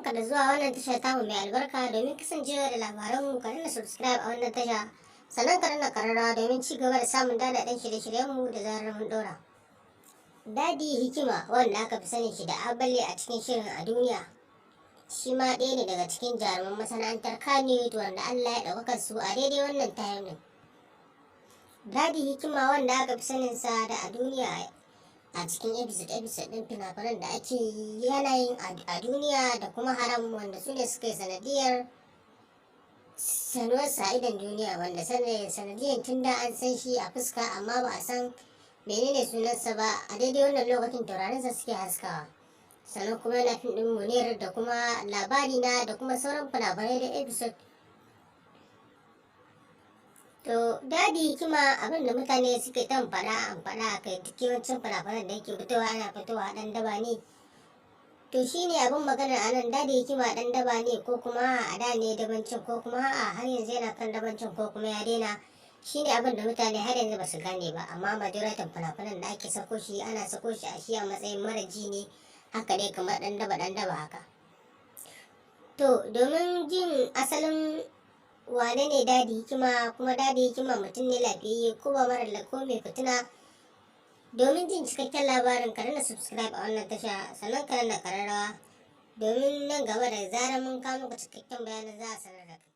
barka da zuwa wannan tasha tamu mai albarka. Domin kasancewa da labaranmu ka danna subscribe a wannan tasha, sannan ka danna kararrawa domin ci gaba da samun daɗaɗɗen shirye-shiryenmu da zarar mun ɗora. Dadi Hikima, wanda aka fi sanin shi da Aballe a cikin shirin A Duniya, shi ma ɗaya ne daga cikin jaruman masana'antar Kannywood wanda Allah ya ɗaukaka su a daidai wannan time ɗin. Dadi Hikima, wanda aka fi saninsa da A Duniya, a cikin episode ɗin fina-finan da ake yanayin a duniya da kuma haram, wanda su ne suka yi sanadiyar sanuwarsa idan duniya, wanda sanadiyar tun da an san shi a fuska amma ba a san menene sunansa ba. A daidai wannan lokacin taurarinsa suke haskawa. Sannan kuma yana fim ɗin Munir da kuma Labarina da kuma sauran fina-finai da episode. To Dadi Hikima, abin da mutane suke tan faɗa a kai duk yawancin fina-finan da yake fitowa ana fitowa ɗan daba ne. To shi ne abin magana a nan, Dadi Hikima ɗan daba ne ko kuma a da ne dabancin, ko kuma a har yanzu yana kan dabancin, ko kuma ya daina. Shi ne abin da mutane har yanzu ba su gane ba, amma majoratan fina-finan da ake sako shi ana sako shi a shi a matsayin mara ji ne, haka dai kamar ɗan daba haka. To domin jin asalin wane ne Dadi Hikima, kuma Dadi Hikima mutum ne lafiyayye ko ba mara ko mai fitina, domin jin cikakken labarin ka danna subscribe a wannan tasha, sannan ka danna kararrawa domin nan gaba da zarar mun kawo muku cikakken bayanin za a sanar da kai.